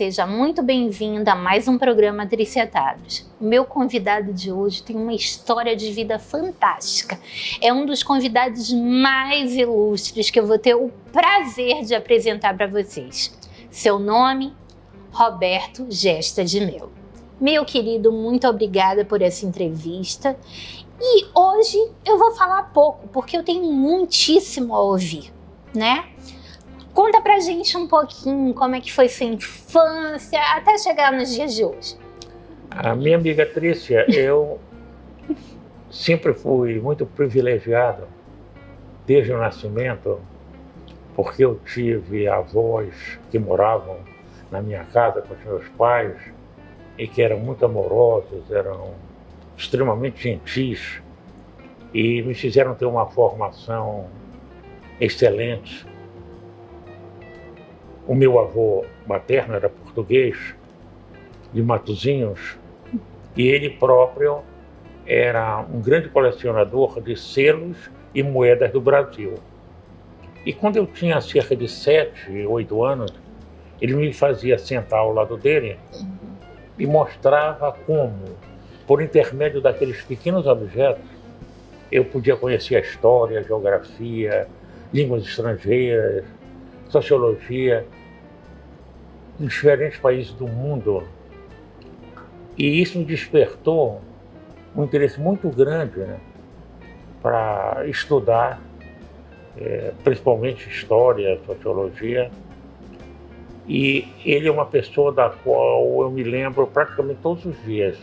seja muito bem-vinda a mais um programa Tricetados. O meu convidado de hoje tem uma história de vida fantástica. É um dos convidados mais ilustres que eu vou ter o prazer de apresentar para vocês. Seu nome, Roberto Gesta de Mello. Meu querido, muito obrigada por essa entrevista. E hoje eu vou falar pouco, porque eu tenho muitíssimo a ouvir, né? Conta pra gente um pouquinho como é que foi sua infância até chegar nos dias de hoje. A minha amiga Trícia, eu sempre fui muito privilegiado desde o nascimento, porque eu tive avós que moravam na minha casa com os meus pais e que eram muito amorosos, eram extremamente gentis e me fizeram ter uma formação excelente. O meu avô materno era português, de Matosinhos, e ele próprio era um grande colecionador de selos e moedas do Brasil. E quando eu tinha cerca de 7, 8 anos, ele me fazia sentar ao lado dele e mostrava como, por intermédio daqueles pequenos objetos, eu podia conhecer a história, a geografia, línguas estrangeiras, sociologia, em diferentes países do mundo. E isso me despertou um interesse muito grande, né, para estudar, principalmente história, sociologia. E ele é uma pessoa da qual eu me lembro praticamente todos os dias.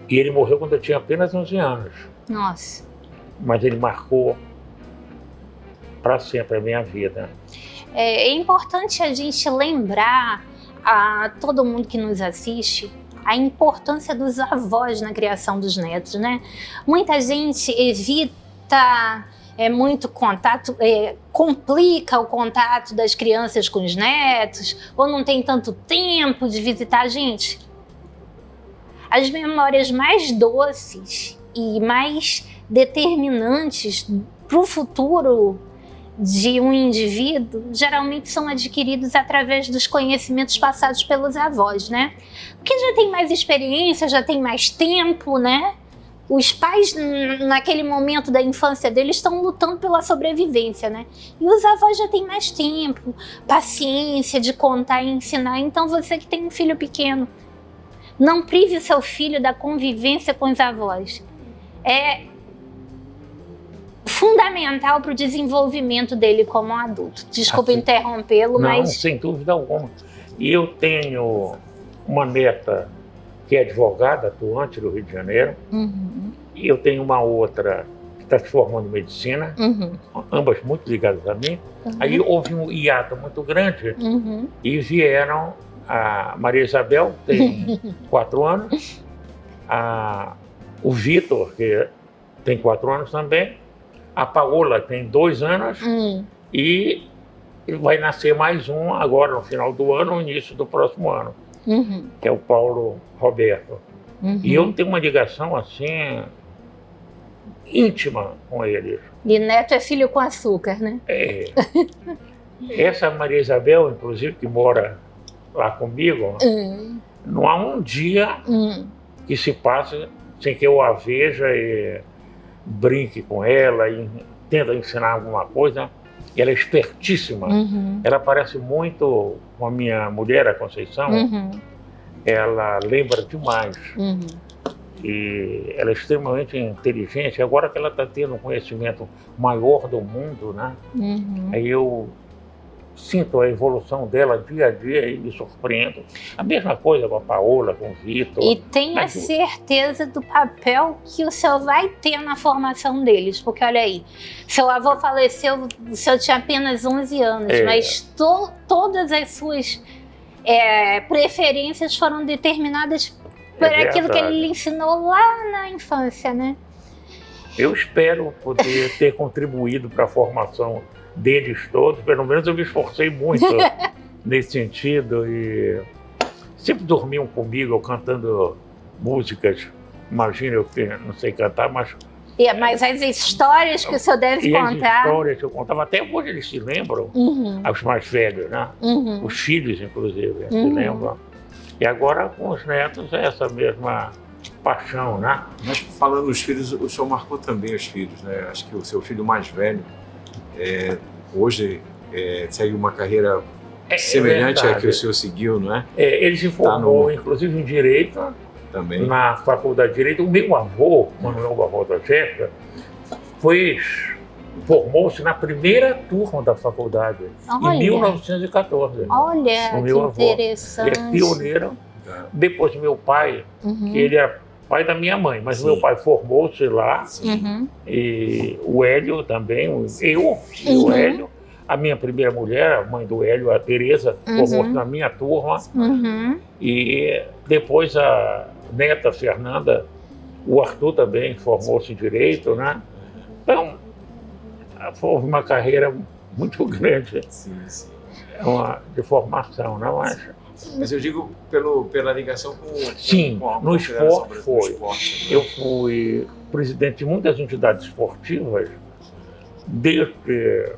E ele morreu quando eu tinha apenas 11 anos. Nossa. Mas ele marcou para sempre a minha vida. É importante a gente lembrar a todo mundo que nos assiste a importância dos avós na criação dos netos, né? Muita gente evita muito contato, complica o contato das crianças com os netos, ou não tem tanto tempo de visitar a gente. As memórias mais doces e mais determinantes para o futuro de um indivíduo, geralmente são adquiridos através dos conhecimentos passados pelos avós, né? Porque já tem mais experiência, já tem mais tempo, né? Os pais, naquele momento da infância deles, estão lutando pela sobrevivência, né? E os avós já têm mais tempo, paciência de contar e ensinar. Então, você que tem um filho pequeno, não prive o seu filho da convivência com os avós. É fundamental para o desenvolvimento dele como adulto. Desculpa interrompê-lo, mas... Não, sem dúvida alguma. E eu tenho uma neta que é advogada, atuante do Rio de Janeiro, e eu tenho uma outra que está se formando em medicina, ambas muito ligadas a mim. Aí houve um hiato muito grande e vieram a Maria Isabel, que tem 4 anos, o Vitor, que tem 4 anos também, a Paola tem 2 anos e vai nascer mais um agora no final do ano, no início do próximo ano, que é o Paulo Roberto. E eu tenho uma ligação assim íntima com eles. E neto é filho com açúcar, né? Essa Maria Isabel, inclusive, que mora lá comigo, não há um dia que se passe sem que eu a veja e brinque com ela e tenta ensinar alguma coisa. E ela é espertíssima. Ela parece muito com a minha mulher, a Conceição. Ela lembra demais. E ela é extremamente inteligente. Agora que ela está tendo um conhecimento maior do mundo, né? Aí eu sinto a evolução dela dia a dia e me surpreendo. A mesma coisa com a Paola, com o Vitor. E tenha certeza do papel que o senhor vai ter na formação deles, porque olha aí, seu avô faleceu, o senhor tinha apenas 11 anos, mas todas as suas preferências foram determinadas por aquilo que ele lhe ensinou lá na infância, né? Eu espero poder ter contribuído para a formação deles todos, pelo menos eu me esforcei muito nesse sentido e sempre dormiam comigo, eu cantando músicas. Imagina, eu não sei cantar, mas Mas as histórias que o senhor deve E as contar... histórias que eu contava, até hoje eles se lembram, os mais velhos, né? Os filhos, inclusive, se lembram. E agora, com os netos, é essa mesma paixão, né? Mas falando dos filhos, o senhor marcou também os filhos, né? Acho que o seu filho mais velho, hoje, segue uma carreira semelhante à que o senhor seguiu, não é? Ele se formou, inclusive, em Direito, também na Faculdade de Direito. O meu avô, Manuel Barbosa Gesta, formou-se na primeira turma da faculdade, em 1914. Olha, o meu que interessante. Ele é pioneiro. Depois meu pai, que ele é pai da minha mãe, mas meu pai formou-se lá, e o Hélio também, e o Hélio. A minha primeira mulher, a mãe do Hélio, a Tereza, formou-se na minha turma. E depois a neta Fernanda, o Arthur também formou-se em Direito, né? Então, foi uma carreira muito grande de formação, né? Mas eu digo pela ligação com... Sim, no esporte foi. Esporte, né? Eu fui presidente de muitas entidades esportivas, desde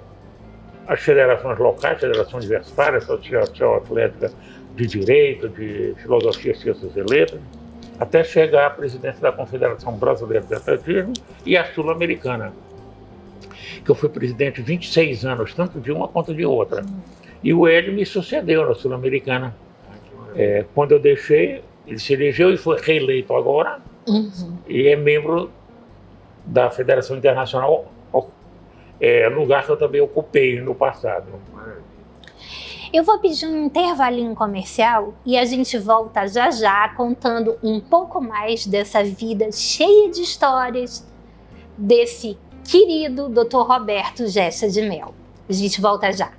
as federações locais, Federação Universitária, Associação Atlética de Direito, de Filosofia, Ciências e Letras, até chegar à presidência da Confederação Brasileira de Atletismo e a Sul-Americana, que eu fui presidente 26 anos, tanto de uma quanto de outra. E o Hélio me sucedeu na Sul-Americana. Quando eu deixei, ele se elegeu e foi reeleito agora, e é membro da Federação Internacional, lugar que eu também ocupei no passado. Eu vou pedir um intervalinho comercial e a gente volta já já contando um pouco mais dessa vida cheia de histórias desse querido Dr. Roberto Gesta de Mello. A gente volta já.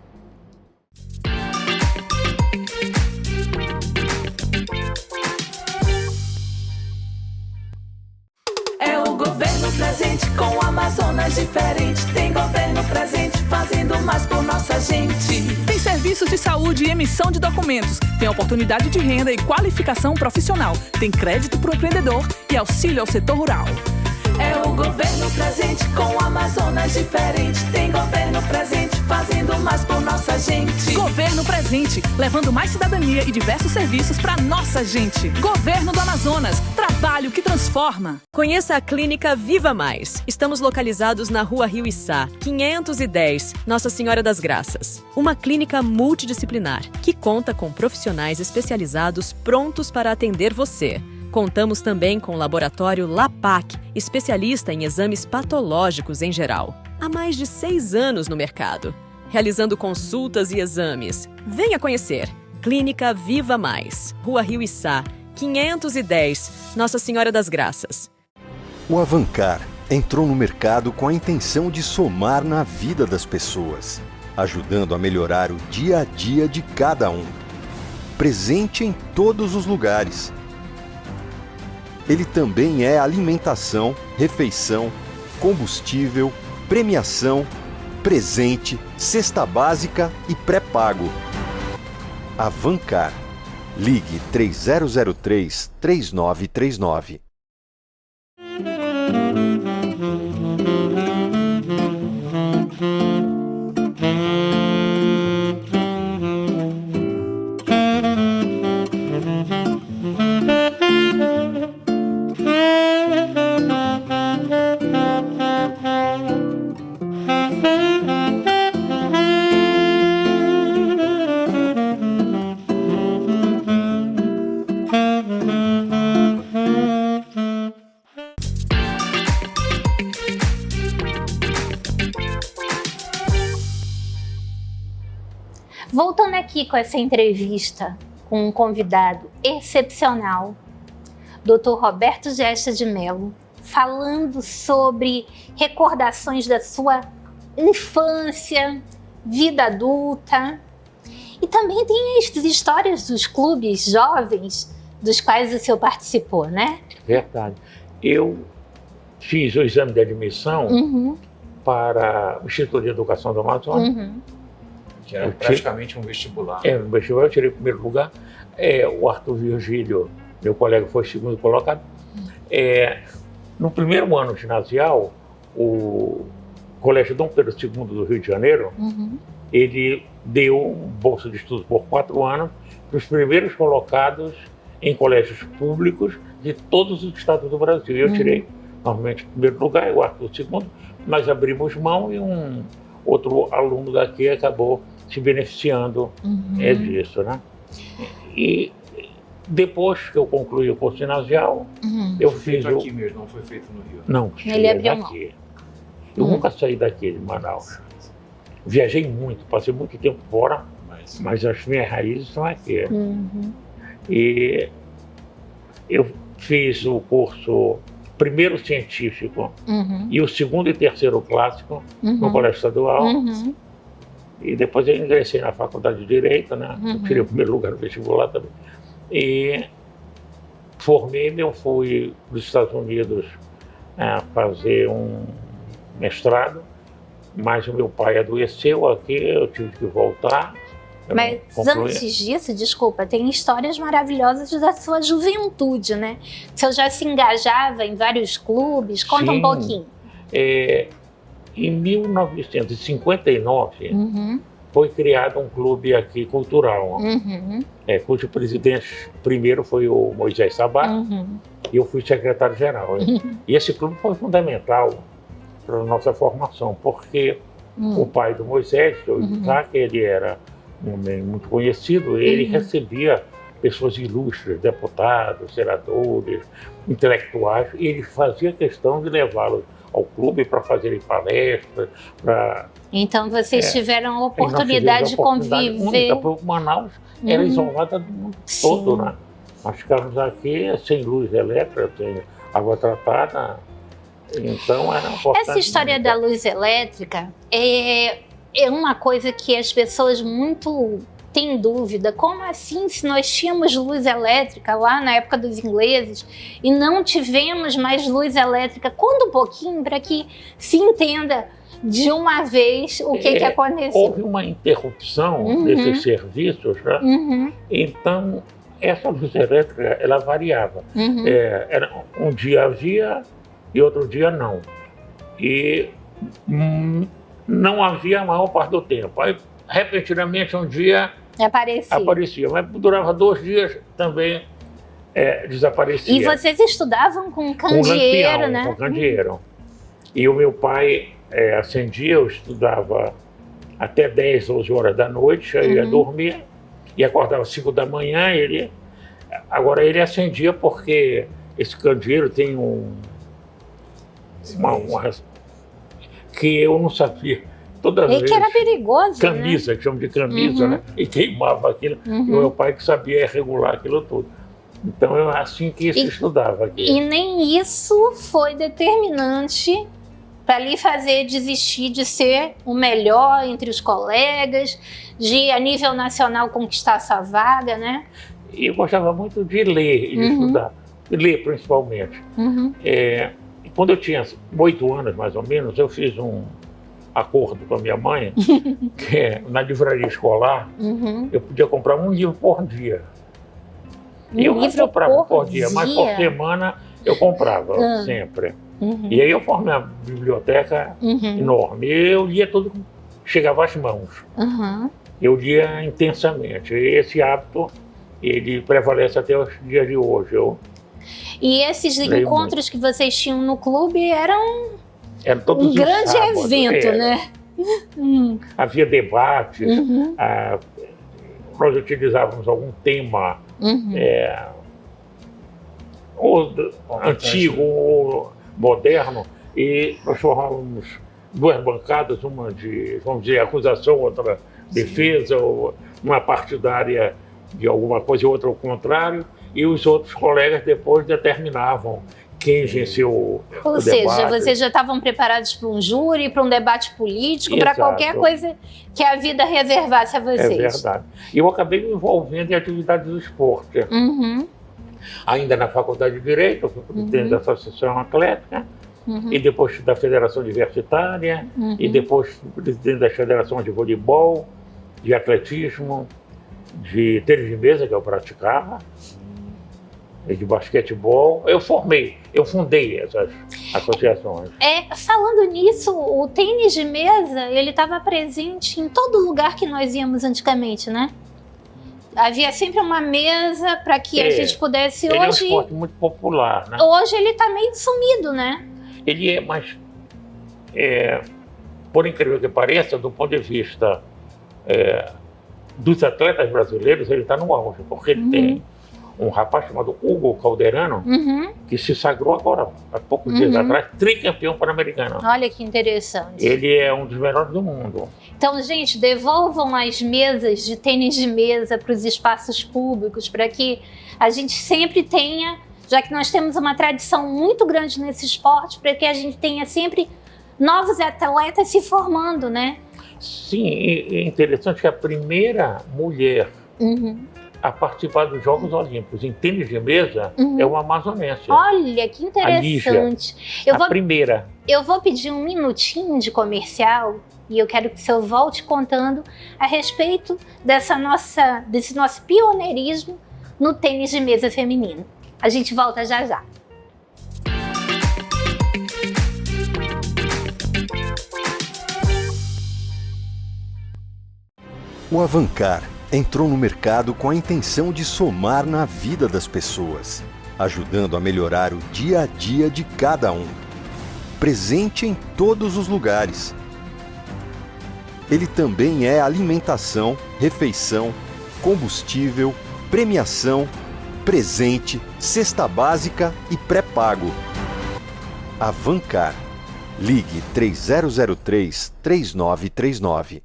É o governo presente com o Amazonas diferente. Tem governo presente fazendo mais por nossa gente. Tem serviços de saúde e emissão de documentos. Tem oportunidade de renda e qualificação profissional. Tem crédito para o empreendedor e auxílio ao setor rural. É o governo presente com o Amazonas diferente. Tem governo presente fazendo mais por nossa gente. Governo presente, levando mais cidadania e diversos serviços para nossa gente. Governo do Amazonas, trabalho que transforma. Conheça a Clínica Viva Mais. Estamos localizados na Rua Rio Içá, 510, Nossa Senhora das Graças. Uma clínica multidisciplinar que conta com profissionais especializados prontos para atender você. Contamos também com o laboratório LAPAC, especialista em exames patológicos em geral. Há mais de 6 anos no mercado, realizando consultas e exames. Venha conhecer. Clínica Viva Mais, Rua Rio Içá, 510, Nossa Senhora das Graças. O Avancar entrou no mercado com a intenção de somar na vida das pessoas, ajudando a melhorar o dia a dia de cada um. Presente em todos os lugares. Ele também é alimentação, refeição, combustível, premiação, presente, cesta básica e pré-pago. Avancar. Ligue 3003-3939. Voltando aqui com essa entrevista com um convidado excepcional, Dr. Roberto Gesta de Mello, falando sobre recordações da sua infância, vida adulta. E também tem as histórias dos clubes jovens dos quais o senhor participou, né? Verdade. Eu fiz o exame de admissão para o Instituto de Educação do Amazonas. Que era praticamente um vestibular. No vestibular eu tirei o primeiro lugar. O Arthur Virgílio, meu colega, foi segundo colocado. No primeiro ano ginasial, o Colégio Dom Pedro II do Rio de Janeiro, ele deu bolsa de estudo por 4 anos para os primeiros colocados em colégios públicos de todos os estados do Brasil. Eu tirei, normalmente, o primeiro lugar, o Arthur o segundo, nós abrimos mão e um outro aluno daqui acabou se beneficiando disso, né? E depois que eu concluí o curso ginasial, eu fiz aqui mesmo, não foi feito no Rio? Não, Ele abriu mão. daqui. Eu nunca saí daqui de Manaus. Viajei muito, passei muito tempo fora, mas as minhas raízes são aqui. E eu fiz o curso primeiro científico e o segundo e terceiro clássico no Colégio Estadual. E depois eu ingressei na Faculdade de Direito, né? Eu tirei o primeiro lugar no vestibular também. E formei-me, eu fui para os Estados Unidos fazer um mestrado, mas o meu pai adoeceu aqui, eu tive que voltar. Mas antes disso, desculpa, tem histórias maravilhosas da sua juventude, né? Você já se engajava em vários clubes, conta um pouquinho. Em 1959, foi criado um clube aqui cultural, cujo presidente primeiro foi o Moisés Sabá, e eu fui secretário-geral. E esse clube foi fundamental para a nossa formação, porque o pai do Moisés, o Isaac, ele era um homem muito conhecido, ele recebia pessoas ilustres, deputados, senadores, intelectuais, e ele fazia questão de levá-los ao clube para fazerem palestras, para... Então vocês tiveram a oportunidade de conviver. Única, porque Manaus era isolada do mundo todo, né? Nós ficamos aqui sem luz elétrica, sem água tratada, então era importante. Essa história da luz elétrica é uma coisa que as pessoas muito têm dúvida. Como assim, se nós tínhamos luz elétrica lá na época dos ingleses e não tivemos mais luz elétrica? Conta um pouquinho para que se entenda de uma vez o que aconteceu. Houve uma interrupção desses serviços, né? Então, essa luz elétrica, ela variava. Era, um dia havia e outro dia não. E não havia a maior parte do tempo. Aí, repentinamente, um dia aparecia, mas durava 2 dias também desaparecia. E vocês estudavam com candeeiro, lampião, né? Com candeeiro. E o meu pai acendia, eu estudava até 10, 11 horas da noite, aí ia dormir e acordava às 5 da manhã. Agora ele acendia porque esse candeeiro tem que eu não sabia. Toda vez, que era perigoso, camisa, né? que chamam de camisa, né? E queimava aquilo. E o meu pai que sabia regular aquilo tudo. Então é assim que se estudava aqui. E nem isso foi determinante para lhe fazer desistir de ser o melhor entre os colegas, de a nível nacional conquistar essa vaga, né? E eu gostava muito de ler e de estudar. Ler principalmente. Quando eu tinha 8 anos, mais ou menos, eu fiz um acordo com a minha mãe, que na livraria escolar, eu podia comprar um livro por dia. E eu comprava por dia, mas por semana eu comprava sempre. E aí eu formei uma biblioteca enorme. Eu lia tudo que chegava às mãos. Eu lia intensamente. E esse hábito, ele prevalece até os dias de hoje. E esses encontros que vocês tinham no clube eram todos um grande sábados, evento, né? Havia debates, nós utilizávamos algum tema ou antigo ou moderno, e nós formávamos 2 bancadas, uma de, vamos dizer, acusação, outra defesa, ou uma partidária de alguma coisa e outra ao contrário, e os outros colegas depois determinavam quem venceu o debate. Ou seja, vocês já estavam preparados para um júri, para um debate político, para qualquer coisa que a vida reservasse a vocês. É verdade. E eu acabei me envolvendo em atividades do esporte. Ainda na Faculdade de Direito, eu fui presidente da Associação Atlética, e depois da Federação Universitária, e depois presidente da Federação de Voleibol, de Atletismo, de tênis de mesa, que eu praticava. de basquetebol. Eu fundei essas associações. Falando nisso, o tênis de mesa, ele estava presente em todo lugar que nós íamos antigamente, né? Havia sempre uma mesa para que a gente pudesse... Ele é um esporte muito popular, né? Hoje ele está meio sumido, né? Ele é, mas, por incrível que pareça, do ponto de vista dos atletas brasileiros, ele está no auge, porque ele tem um rapaz chamado Hugo Calderano, que se sagrou agora, há poucos dias atrás, tricampeão pan-americano. Olha que interessante. Ele é um dos melhores do mundo. Então, gente, devolvam as mesas de tênis de mesa para os espaços públicos, para que a gente sempre tenha, já que nós temos uma tradição muito grande nesse esporte, para que a gente tenha sempre novos atletas se formando, né? Sim, é interessante que a primeira mulher a participar dos Jogos Olímpicos em tênis de mesa é uma amazonense. Olha, que interessante. Primeira. Eu vou pedir um minutinho de comercial e eu quero que o senhor volte contando a respeito desse nosso pioneirismo no tênis de mesa feminino. A gente volta já já. O Avancar entrou no mercado com a intenção de somar na vida das pessoas, ajudando a melhorar o dia a dia de cada um. Presente em todos os lugares. Ele também é alimentação, refeição, combustível, premiação, presente, cesta básica e pré-pago. Avancar. Ligue 3003-3939.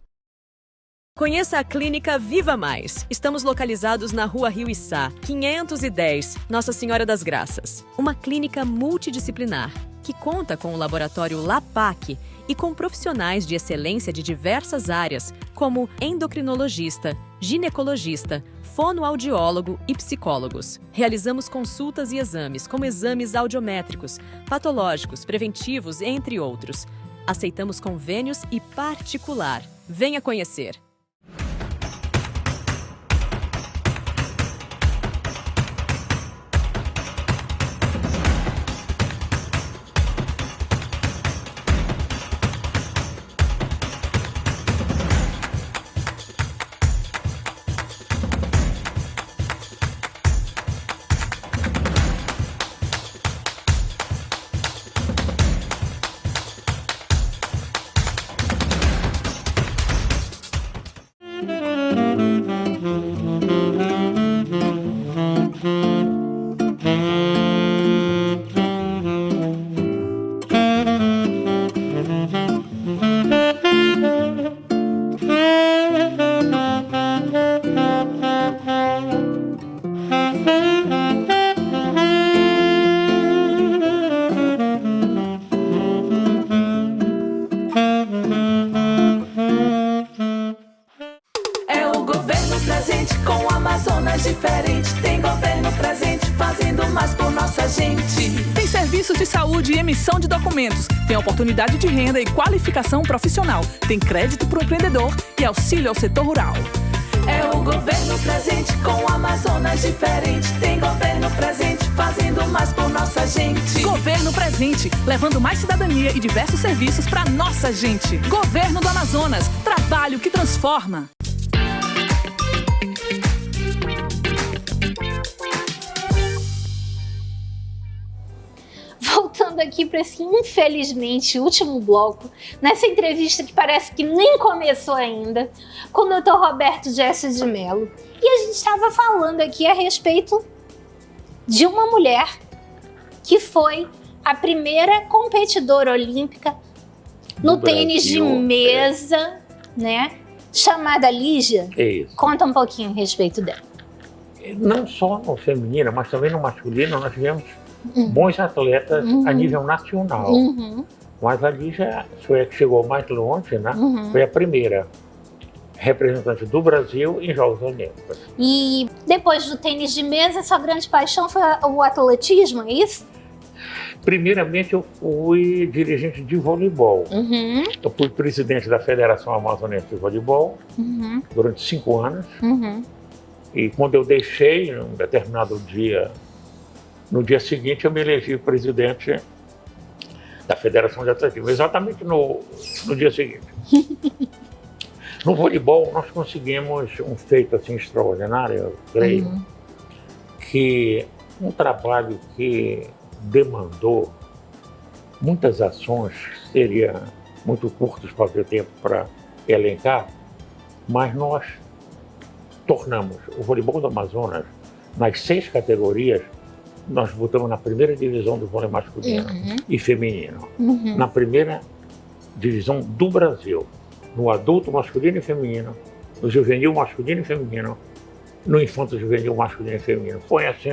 Conheça a Clínica Viva Mais. Estamos localizados na Rua Rio Içá, 510, Nossa Senhora das Graças. Uma clínica multidisciplinar que conta com o laboratório LAPAC e com profissionais de excelência de diversas áreas, como endocrinologista, ginecologista, fonoaudiólogo e psicólogos. Realizamos consultas e exames, como exames audiométricos, patológicos, preventivos, entre outros. Aceitamos convênios e particular. Venha conhecer. Diferente, tem governo presente, fazendo mais por nossa gente. Tem serviços de saúde e emissão de documentos. Tem oportunidade de renda e qualificação profissional. Tem crédito para o empreendedor e auxílio ao setor rural. É o governo presente com o Amazonas diferente. Tem governo presente, fazendo mais por nossa gente. Governo presente, levando mais cidadania e diversos serviços para nossa gente. Governo do Amazonas, trabalho que transforma. Voltando aqui para esse, infelizmente, último bloco, nessa entrevista que parece que nem começou ainda, com o Dr. Roberto Jesse de Mello. E a gente estava falando aqui a respeito de uma mulher que foi a primeira competidora olímpica no tênis de mesa, né? Chamada Lígia. Isso. Conta um pouquinho a respeito dela. Não só no feminino, mas também no masculino, nós tivemos bons atletas a nível nacional. Mas a Lígia foi a que chegou mais longe, né? Foi a primeira representante do Brasil em Jogos Olímpicos. E depois do tênis de mesa, sua grande paixão foi o atletismo, é isso? Primeiramente, eu fui dirigente de voleibol. Eu fui presidente da Federação Amazonense de Voleibol durante 5 anos. E quando eu deixei, num determinado dia, No dia seguinte, eu me elegi presidente da Federação de Atletismo, exatamente no dia seguinte. No voleibol, nós conseguimos um feito assim extraordinário, eu creio, que um trabalho que demandou muitas ações, seria muito curto para ter tempo para elencar, mas nós tornamos o voleibol do Amazonas, nas 6 categorias, nós botamos na primeira divisão do vôlei masculino e feminino, na primeira divisão do Brasil, no adulto masculino e feminino, no juvenil masculino e feminino, no infanto juvenil masculino e feminino. Foi assim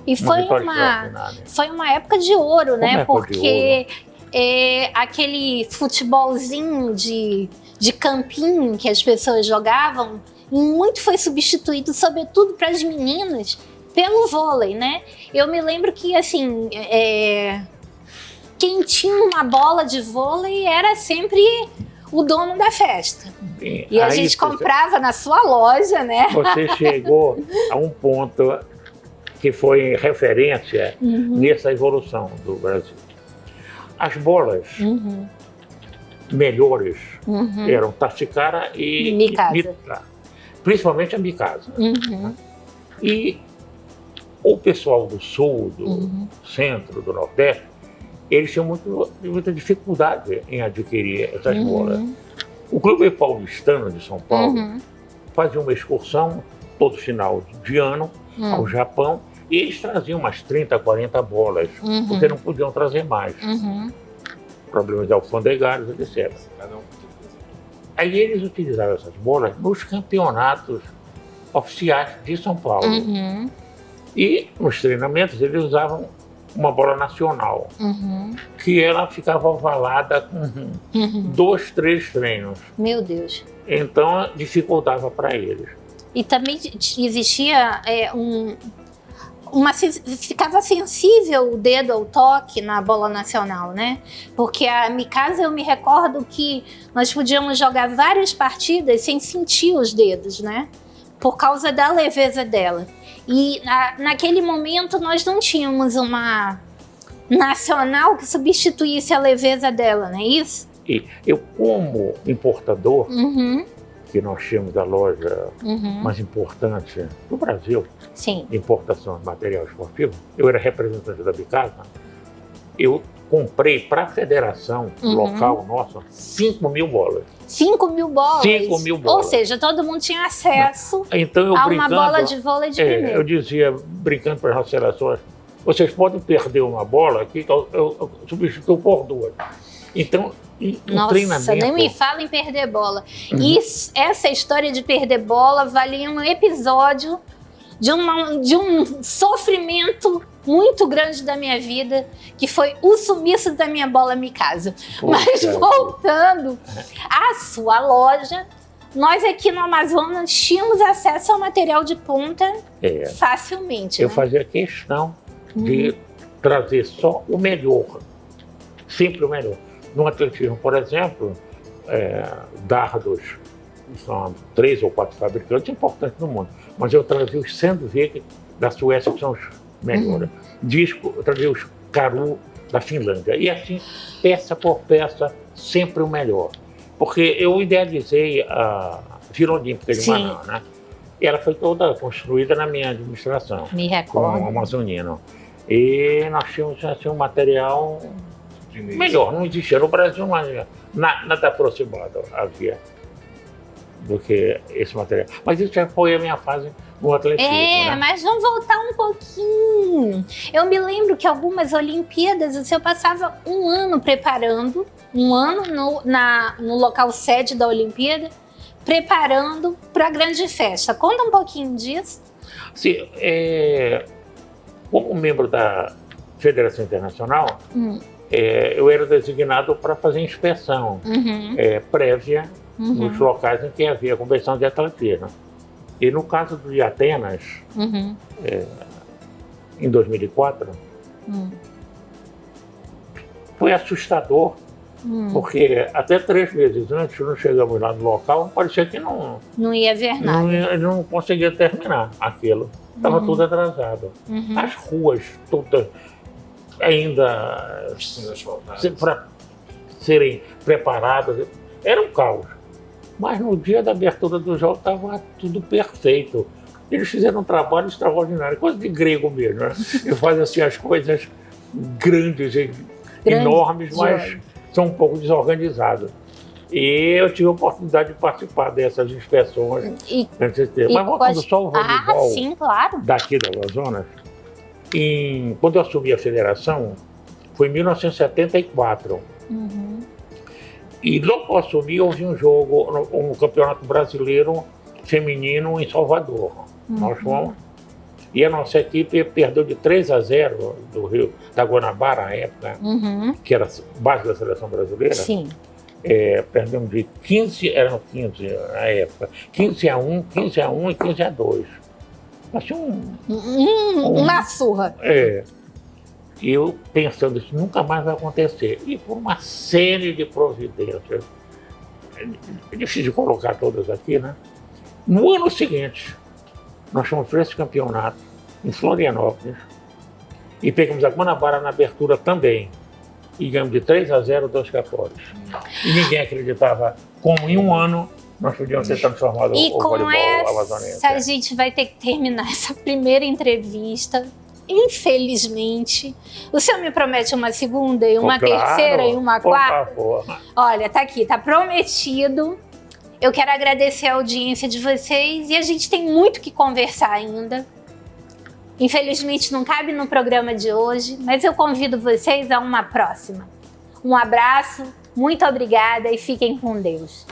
E foi uma época de ouro, né? Porque aquele futebolzinho de campinho que as pessoas jogavam, muito foi substituído, sobretudo para as meninas, pelo vôlei, né? Eu me lembro que, assim, quem tinha uma bola de vôlei era sempre o dono da festa. E a gente comprava na sua loja, né? Você chegou a um ponto que foi referência nessa evolução do Brasil. As bolas melhores eram Tachikara e Mikasa. Principalmente a Mikasa. E o pessoal do sul, do centro, do nordeste, eles tinham muita dificuldade em adquirir essas bolas. O Clube Paulistano de São Paulo fazia uma excursão todo final de ano ao Japão e eles traziam umas 30, 40 bolas, porque não podiam trazer mais. Problemas de alfandegários, etc. Aí eles utilizavam essas bolas nos campeonatos oficiais de São Paulo. E nos treinamentos eles usavam uma bola nacional, que ela ficava ovalada com 2, 3 treinos. Meu Deus. Então dificultava para eles. E também existia ficava sensível o dedo ao toque na bola nacional, né? Porque a Mikasa, eu me recordo que nós podíamos jogar várias partidas sem sentir os dedos, né? Por causa da leveza dela. E naquele momento nós não tínhamos uma nacional que substituísse a leveza dela, não é isso? E eu, como importador, que nós tínhamos a loja mais importante do Brasil, de importação de material esportivo, eu era representante da Mikasa, eu comprei para a federação local nossa 5.000 bolas. 5.000 bolas? 5.000 bolas. Ou seja, todo mundo tinha acesso então, a uma bola de vôlei de primeiro. Eu dizia, brincando para as nossas seleções, vocês podem perder uma bola aqui, eu substituo por 2. Então, nossa, treinamento... nem me fala em perder bola. Essa história de perder bola valia um episódio de um sofrimento muito grande da minha vida, que foi o sumiço da minha bola Mikasa. Mas voltando à sua loja, nós aqui no Amazonas tínhamos acesso ao material de ponta facilmente. Eu fazia questão de trazer só o melhor, sempre o melhor. No atletismo, por exemplo, dardos, são 3 ou 4 fabricantes importantes no mundo, mas eu trazia os Sandvik da Suécia, que são os melhores. Disco, eu trazia os Karu da Finlândia. E assim, peça por peça, sempre o melhor. Porque eu idealizei a Vila Olímpica de Manaus, né? E ela foi toda construída na minha administração. Me recordo. Com o amazonino. E nós tínhamos assim, um material melhor. Não existia no Brasil, mas nada aproximado havia do que esse material. Mas isso já foi a minha fase no atletismo, né? Mas vamos voltar um pouquinho. Eu me lembro que algumas Olimpíadas eu passava um ano preparando, no local sede da Olimpíada, preparando para a grande festa. Conta um pouquinho disso. Sim, como membro da Federação Internacional, eu era designado para fazer inspeção prévia nos locais em que havia competição de atletismo. E no caso de Atenas, em 2004, foi assustador, porque até 3 meses antes, nós chegamos lá no local, parecia que não ia ver nada. Não conseguia terminar aquilo. estava tudo atrasado. As ruas todas ainda para serem preparadas, era um caos. Mas no dia da abertura do jogo estava tudo perfeito. Eles fizeram um trabalho extraordinário, coisa de grego mesmo, né? Eles fazem assim as coisas grandes, enormes, mas são um pouco desorganizadas. E eu tive a oportunidade de participar dessas inspeções. Mas voltando só ao voleibol sim, claro. daqui do Amazonas, quando eu assumi a federação, foi em 1974. E logo que eu assumi, houve um jogo, um campeonato brasileiro feminino em Salvador. Nós fomos. E a nossa equipe perdeu de 3-0 do Rio, da Guanabara, na época, que era base da seleção brasileira. Sim. Perdemos de 15, eram 15 na época, 15-1, 15-1 e 15-2. Achei uma surra. E eu pensando, isso nunca mais vai acontecer. E por uma série de providências, é difícil de colocar todas aqui, né? No ano seguinte, nós fomos para esse campeonato em Florianópolis e pegamos a Guanabara na abertura também. E ganhamos de 3-0 2 Capores. E ninguém acreditava como em um ano nós podíamos ter transformado o voleibol amazonense. A gente vai ter que terminar essa primeira entrevista. Infelizmente. O senhor me promete uma segunda e uma terceira e uma quarta? Por favor. Olha, tá aqui, tá prometido. Eu quero agradecer a audiência de vocês e a gente tem muito que conversar ainda. Infelizmente não cabe no programa de hoje, mas eu convido vocês a uma próxima. Um abraço, muito obrigada e fiquem com Deus.